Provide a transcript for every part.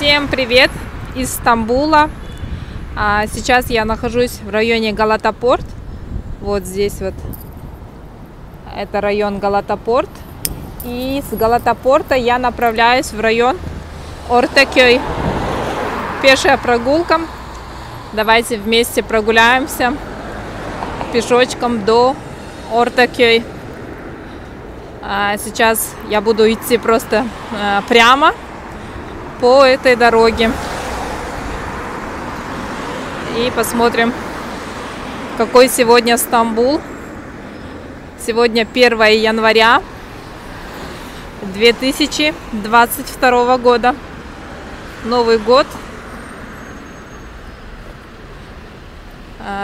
Всем привет из Стамбула. Сейчас я нахожусь в районе Галата-Порт. Вот здесь вот. Это район Галата-Порт. И с Галата-Порта я направляюсь в район Ортакөй. Пешая прогулка. Давайте вместе прогуляемся пешочком до Ортакөй. Сейчас я буду идти просто прямо по этой дороге. И посмотрим, какой сегодня Стамбул. Сегодня 1 января 2022 года. Новый год.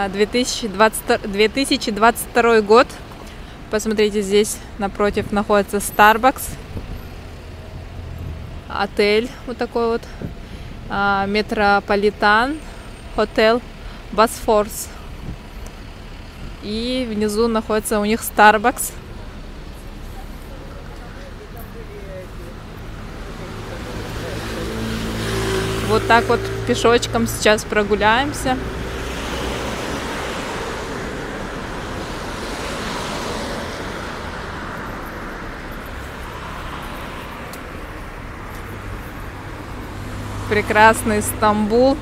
2022 год. Посмотрите, здесь напротив находится Starbucks. Отель вот такой вот. Метрополитен Хотел Босфорс. И внизу находится у них Starbucks. Вот так вот пешочком сейчас прогуляемся. Прекрасный Стамбул,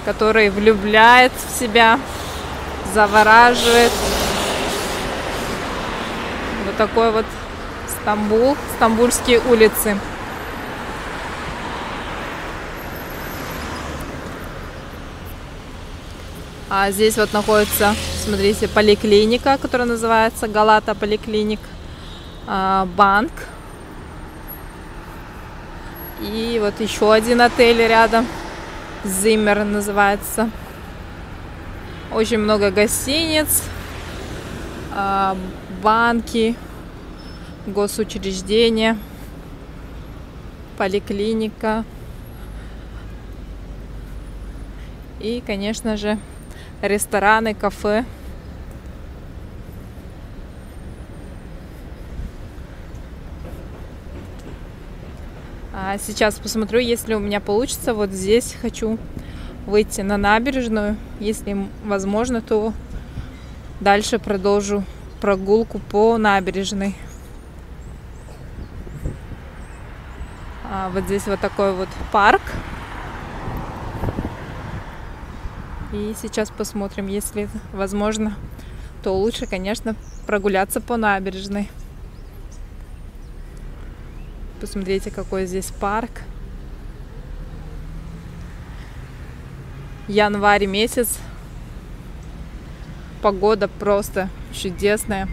который влюбляет в себя, завораживает. Вот такой вот Стамбул, стамбульские улицы. А здесь вот находится, смотрите, поликлиника, которая называется Галата Поликлиник, банк. И вот еще один отель рядом. Зиммер называется. Очень много гостиниц, банки, госучреждения, поликлиника. И, конечно же, рестораны, кафе. Сейчас посмотрю, если у меня получится. Вот здесь хочу выйти на набережную. Если возможно, то дальше продолжу прогулку по набережной. Вот здесь вот такой вот парк. И сейчас посмотрим, если возможно, то лучше, конечно, прогуляться по набережной. Посмотрите, какой здесь парк. Январь месяц. Погода просто чудесная,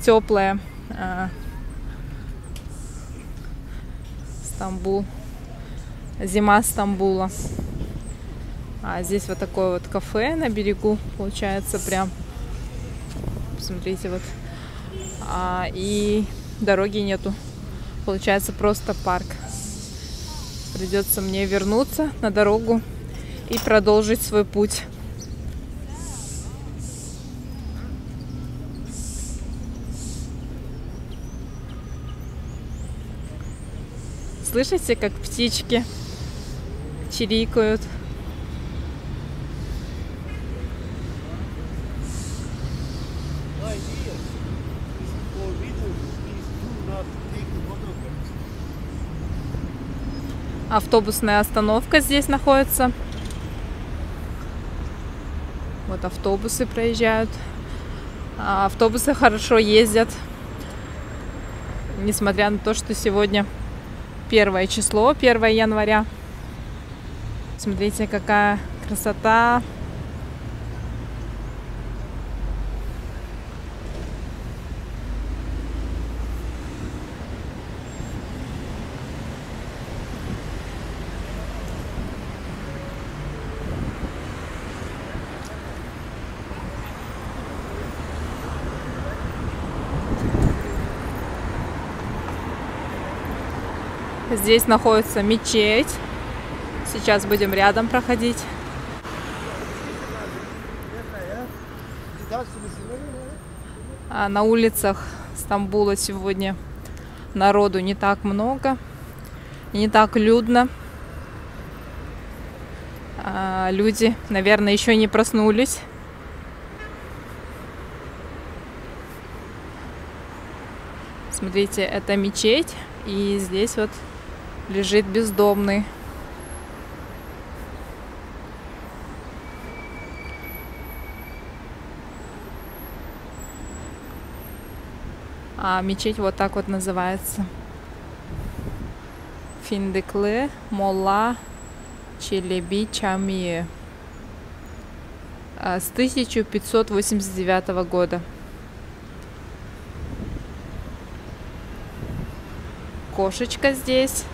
теплая. Стамбул. Зима Стамбула. Здесь вот такое вот кафе на берегу, получается, прям. Посмотрите, вот. И дороги нету. Получается, просто парк. Придется мне вернуться на дорогу и продолжить свой путь. Слышите, как птички чирикают? Автобусная остановка здесь находится. Вот автобусы проезжают. Автобусы хорошо ездят. Несмотря на то, что сегодня 1 число, 1 января. Смотрите, какая красота. Здесь находится мечеть. Сейчас будем рядом проходить. На улицах Стамбула сегодня народу не так много. и не так людно. Люди, наверное, еще не проснулись. Смотрите, это мечеть, и здесь вот лежит бездомный. А мечеть вот так вот называется. Финдыклы Молла Челеби Чамие. С 1589 года. Кошечка здесь.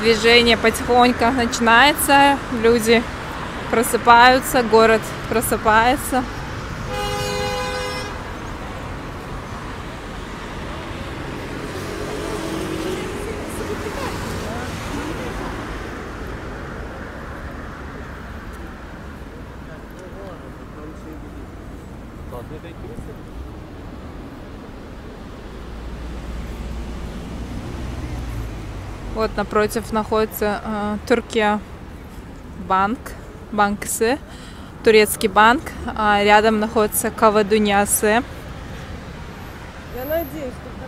Движение потихоньку начинается, люди просыпаются, город просыпается. Вот напротив находится Туркия банк, банксы, турецкий банк. Рядом находится Каве Дуньясы.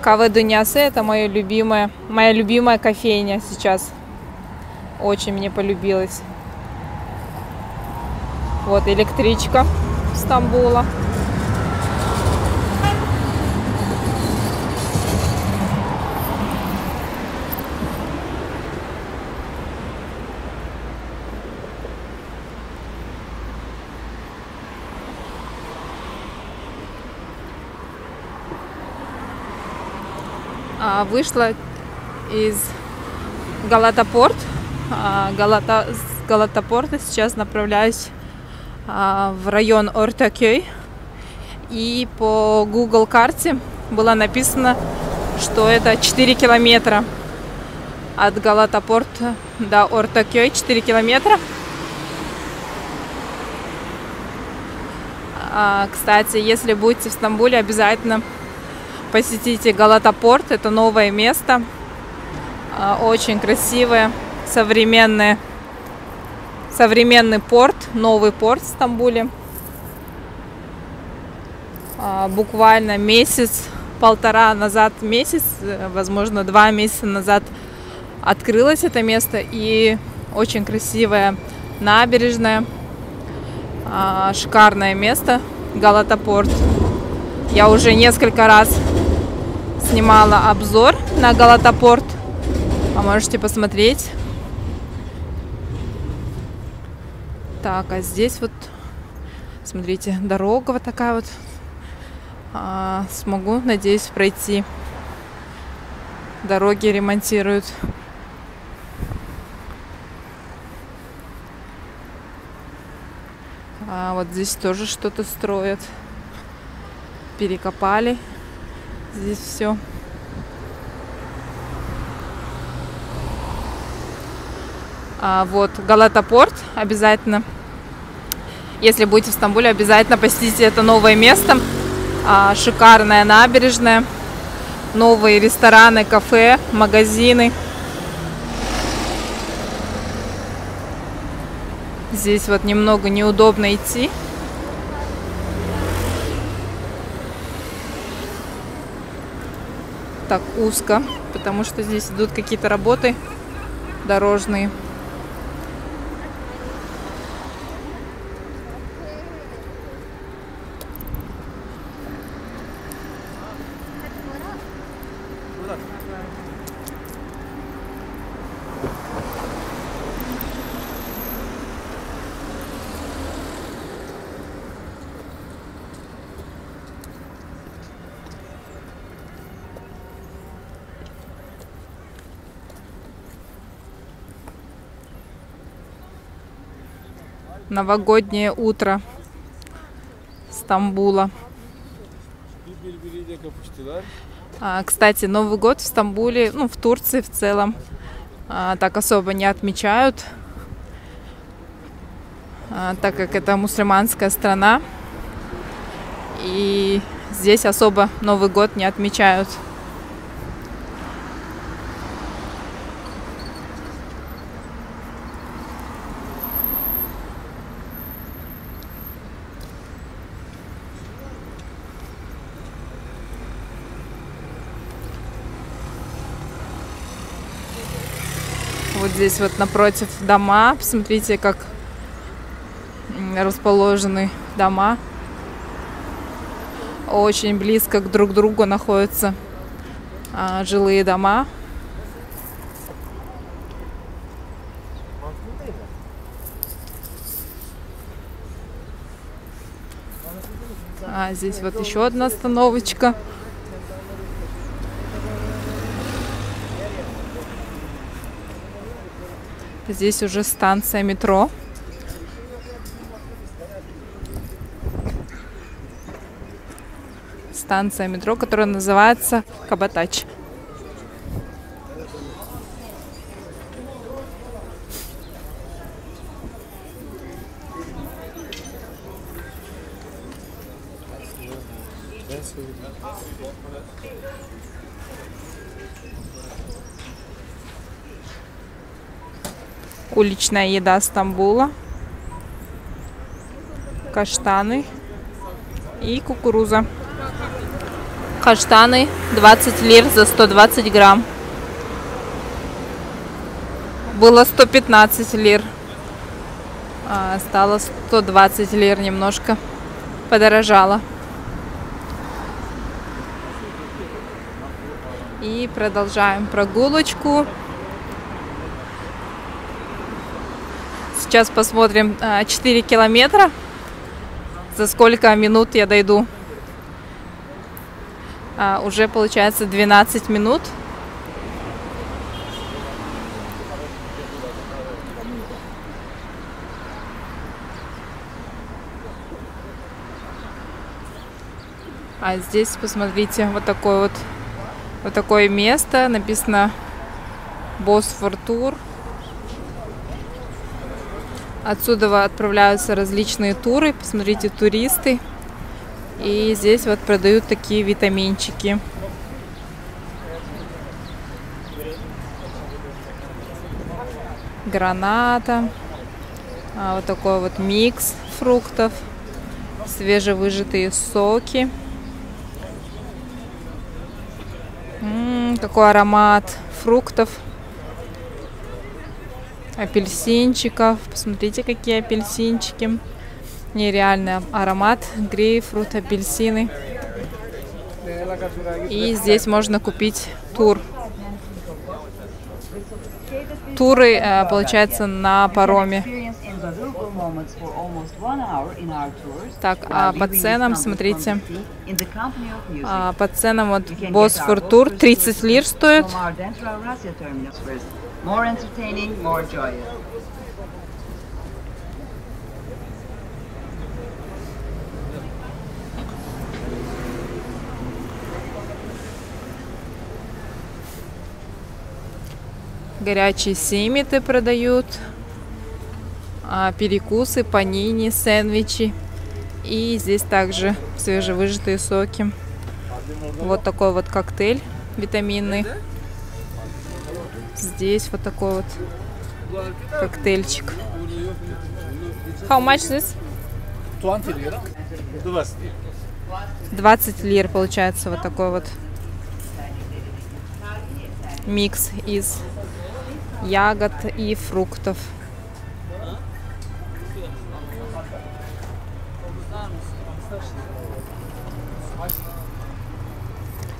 Каве Дуньясы — это моя любимая кофейня сейчас. Очень мне полюбилась. Вот электричка Стамбула. Вышла из Галата-Порт. С Галата-Порта сейчас направляюсь в район Ортакёй. И по Google карте было написано, что это 4 километра от Галата-Порта до Ортакёй. 4 километра. Кстати, если будете в Стамбуле, обязательно посетите Галата-Порт. Это новое место. Очень красивое, современный порт, новый порт в Стамбуле. Буквально полтора назад, возможно, 2 месяца назад открылось это место. И очень красивая набережная. Шикарное место, Галата-Порт. Я уже несколько раз снимала обзор на Галата-Порт. Можете посмотреть. Так, а здесь вот, смотрите, дорога вот такая вот. Смогу, надеюсь, пройти. Дороги ремонтируют. Вот здесь тоже что-то строят. Перекопали здесь все. Вот Галата-Порт. Обязательно, если будете в Стамбуле, обязательно посетите это новое место. Шикарная набережная, новые рестораны, кафе, магазины. Здесь вот немного неудобно идти. Так узко, потому что здесь идут какие-то работы дорожные. Новогоднее утро Стамбула. Кстати, Новый год в Стамбуле, ну, в Турции в целом, так особо не отмечают, так как это мусульманская страна. И здесь особо Новый год не отмечают. Вот здесь вот напротив дома. Посмотрите, как расположены дома. Очень близко друг к другу находятся жилые дома. Здесь вот еще одна остановочка. Здесь уже станция метро. Станция метро, которая называется Кабатач. Уличная еда Стамбула. Каштаны и кукуруза. Каштаны 20 лир за 120 грамм. Было 115 лир. Стало 120 лир, немножко подорожало. И продолжаем прогулочку. Сейчас посмотрим 4 километра. За сколько минут я дойду. Уже получается 12 минут. Здесь посмотрите, вот такое место. Написано Босфор Тур. Отсюда отправляются различные туры. Посмотрите, туристы. И здесь вот продают такие витаминчики. Граната. Вот такой вот микс фруктов. Свежевыжатые соки. Какой аромат фруктов. Апельсинчиков. Посмотрите, какие апельсинчики. Нереальный аромат. Грейпфрут, апельсины. И здесь можно купить тур. Туры, получается, на пароме. Так, а по ценам, смотрите. По ценам вот Босфор Тур 30 лир стоит. Горячие семиты продают, перекусы, панини, сэндвичи. И здесь также свежевыжатые соки. Вот такой вот коктейль витаминный. Здесь вот такой вот коктейльчик. How much this? 20 лир получается вот такой вот микс из ягод и фруктов.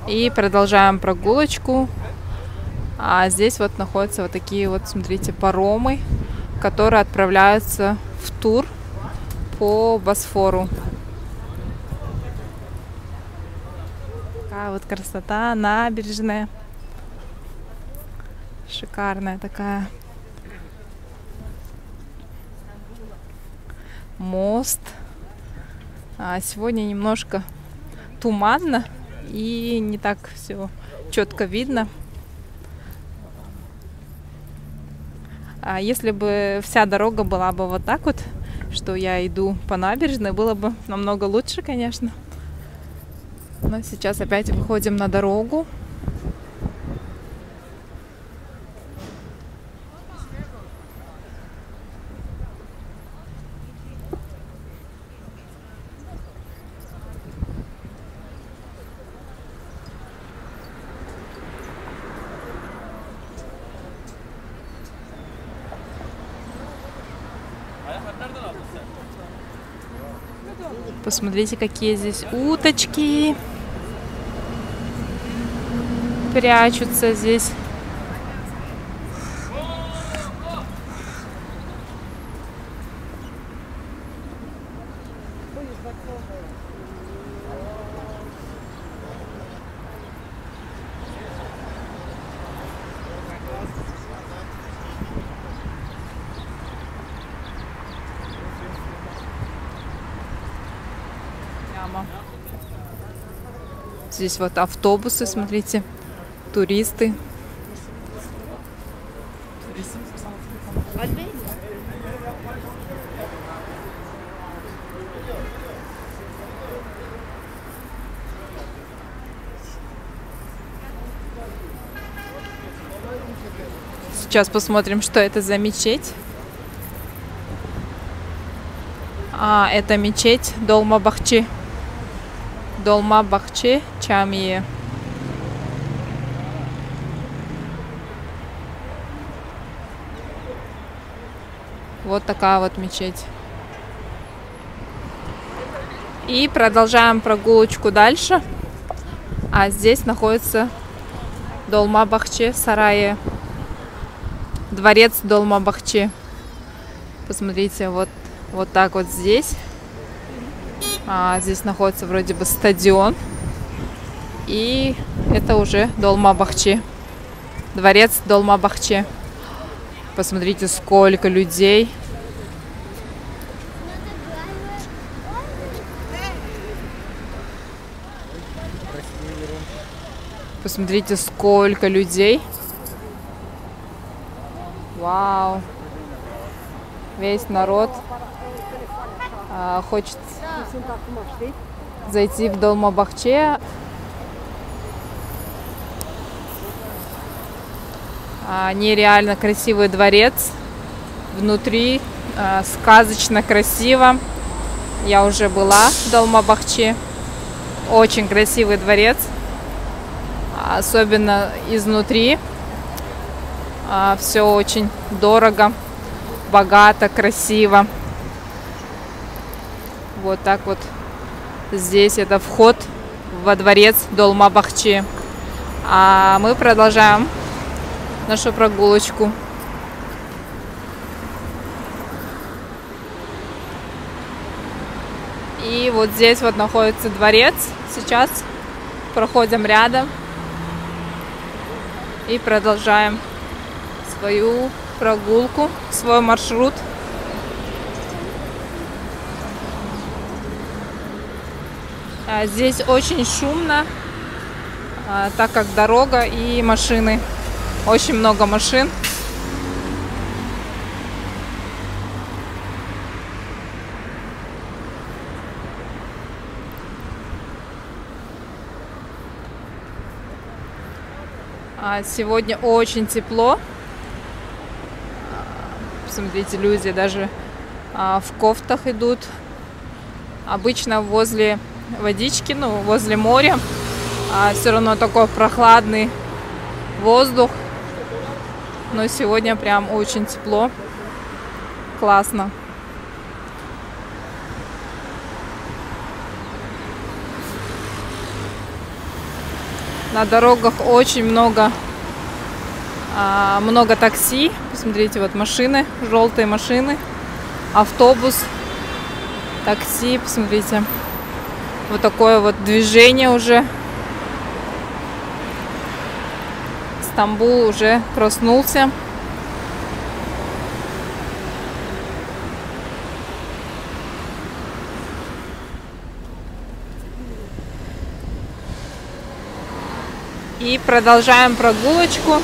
И продолжаем прогулочку. Здесь вот находятся вот такие вот, смотрите, паромы, которые отправляются в тур по Босфору. Такая вот красота, набережная. Шикарная такая. Мост. Сегодня немножко туманно и не так все четко видно. А если бы вся дорога была бы вот так вот, что я иду по набережной, было бы намного лучше, конечно. Но сейчас опять выходим на дорогу. Посмотрите, какие здесь уточки прячутся здесь. Здесь вот автобусы, смотрите, туристы. Сейчас посмотрим, что это за мечеть. Это мечеть Долма-Бахче. Долма-Бахче Чамие. Вот такая вот мечеть. И продолжаем прогулочку дальше. А здесь находится Долма-Бахче Сарае. Дворец Долма-Бахче. Посмотрите, вот так вот здесь. Здесь находится вроде бы стадион. И это уже Долма-Бахче. Дворец Долма-Бахче. Посмотрите, сколько людей. Посмотрите, сколько людей. Вау. Весь народ хочет зайти в Долма-Бахче. Нереально красивый дворец. Внутри сказочно красиво. Я уже была в Долма-Бахче. Очень красивый дворец. Особенно изнутри. Все очень дорого, богато, красиво. Вот так вот. Здесь это вход во дворец Долма-Бахче. А мы продолжаем нашу прогулочку. И вот здесь вот находится дворец. Сейчас проходим рядом и продолжаем свою прогулку, свой маршрут. Здесь очень шумно, так как дорога и машины. Очень много машин. Сегодня очень тепло. Посмотрите, люди даже в кофтах идут. Обычно возле водички, возле моря, все равно такой прохладный воздух. Но сегодня прям очень тепло. Классно. На дорогах очень много такси. Посмотрите, вот машины, желтые машины, автобус, такси. Посмотрите, вот такое вот движение уже. Стамбул уже проснулся. И продолжаем прогулочку.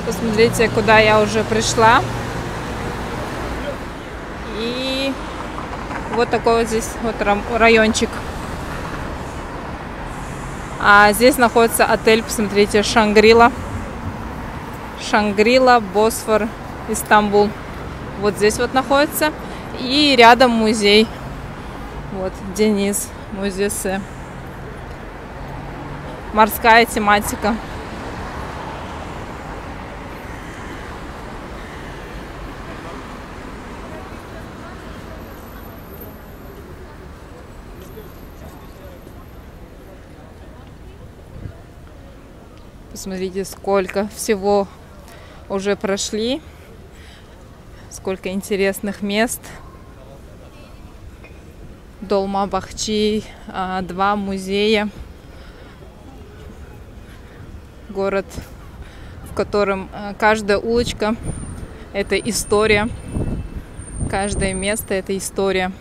Посмотрите, куда я уже пришла. И вот такой вот здесь вот райончик. А здесь находится отель, посмотрите, Шангрила. Шангрила, Босфор, Истамбул. Вот здесь вот находится. И рядом музей. Вот, Дениз, музей. Морская тематика. Посмотрите, сколько всего уже прошли. Сколько интересных мест. Долма-Бахчи, 2 музея. Город, в котором каждая улочка — это история. Каждое место — это история.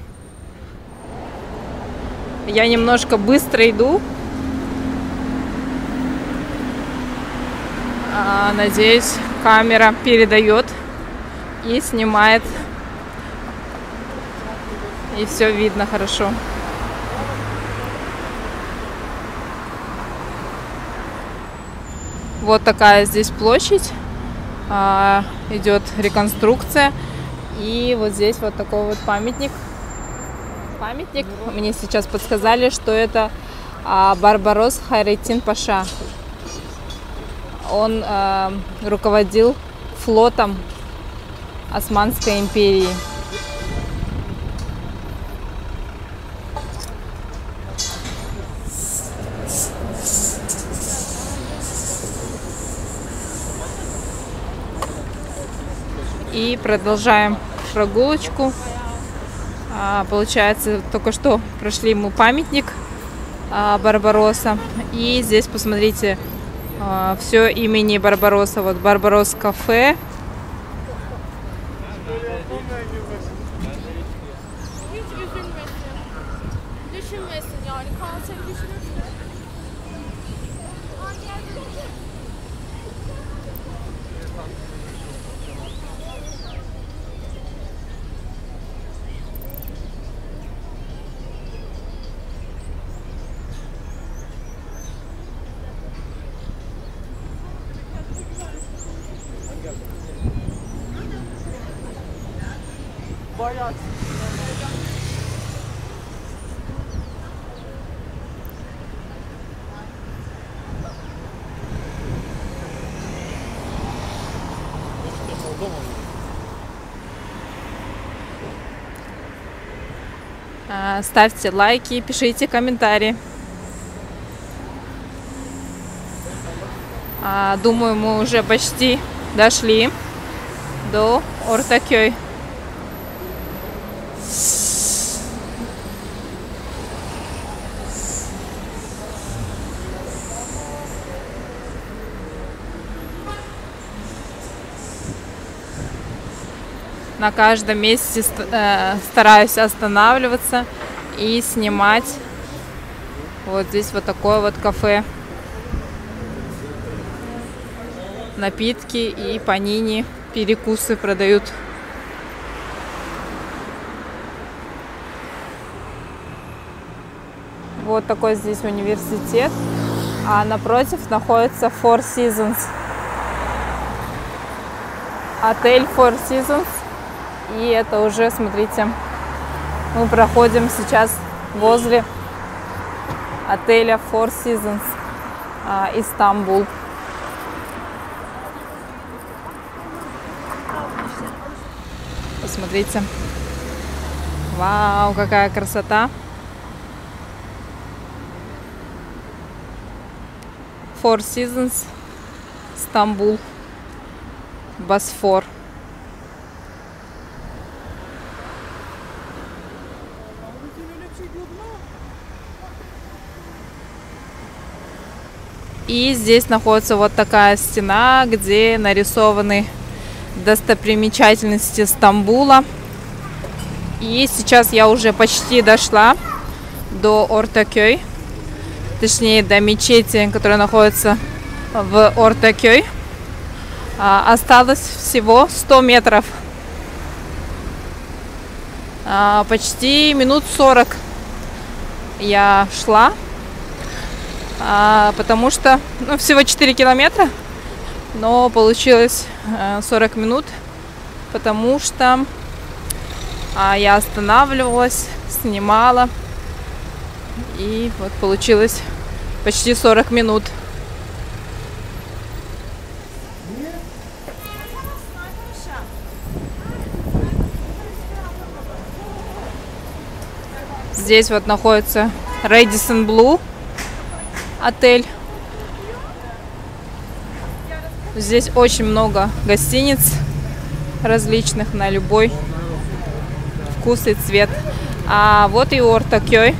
Я немножко быстро иду. Надеюсь, камера передает и снимает. И все видно хорошо. Вот такая здесь площадь. Идет реконструкция. И вот здесь вот такой вот памятник. Мне сейчас подсказали, что это Барбарос Хайреттин Паша. Он руководил флотом Османской империи. И продолжаем прогулочку. Получается, только что прошли мы памятник Барбаросса. И здесь, посмотрите, все имени Барбаросса. Вот Барбарос кафе. Ставьте лайки, пишите комментарии. Думаю, мы уже почти дошли до Ортакёй. На каждом месте стараюсь останавливаться и снимать. Вот здесь вот такое вот кафе. Напитки и панини, перекусы продают. Вот такой здесь университет. А напротив находится Four Seasons. Отель Four Seasons. И это уже, смотрите, мы проходим сейчас возле отеля Four Seasons Истамбул. Посмотрите. Вау, какая красота. Four Seasons Стамбул. Босфор. И здесь находится вот такая стена, где нарисованы достопримечательности Стамбула. И сейчас я уже почти дошла до Ортакёй. точнее до мечети, которая находится в Ортакёй, осталось всего 100 метров. Почти минут 40 я шла, потому что всего 4 километра, но получилось 40 минут, потому что я останавливалась, снимала, и вот получилось почти 40 минут. Здесь вот находится Radisson Blu отель. Здесь очень много гостиниц различных на любой вкус и цвет. А вот и Ортакёй.